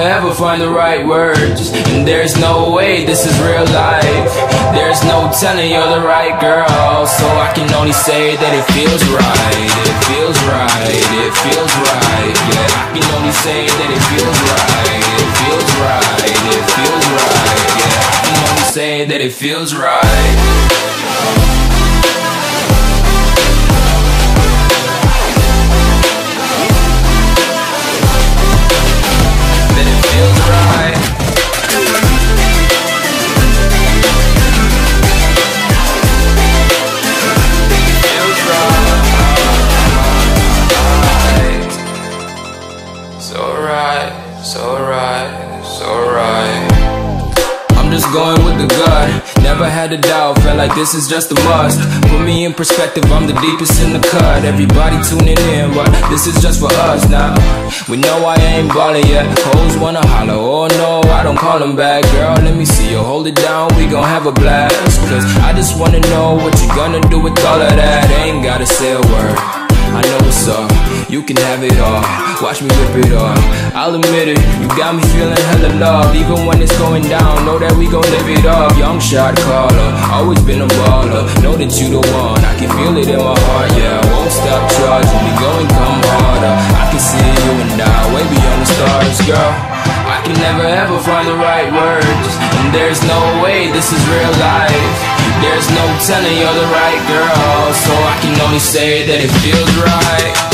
ever find the right words, and there's no way this is real life. There's no telling you're the right girl, so I can only say that it feels right. It feels right, it feels right, yeah. I can only say that it feels right. It feels right, it feels right, yeah. I can only say that it feels right. Just going with the gut, never had a doubt, felt like this is just a must. Put me in perspective, I'm the deepest in the cut. Everybody tuning in, but this is just for us now. We know I ain't ballin' yet, hoes wanna holler, oh no, I don't call them back. Girl, let me see you hold it down, we gon' have a blast. Cause I just wanna know what you gonna do with all of that. Ain't gotta say a word, I know what's up, you can have it all. Watch me rip it off, I'll admit it, you got me feeling hella love. Even when it's going down, know that we gon' live it up. Young shot caller, always been a baller. Know that you the one, I can feel it in my heart, yeah. I won't stop charging, we going come harder. I can see you and I, way beyond the stars, girl. I can never ever find the right words, and there's no way this is real life. There's no telling you're the right girl, so I can only say that it feels right.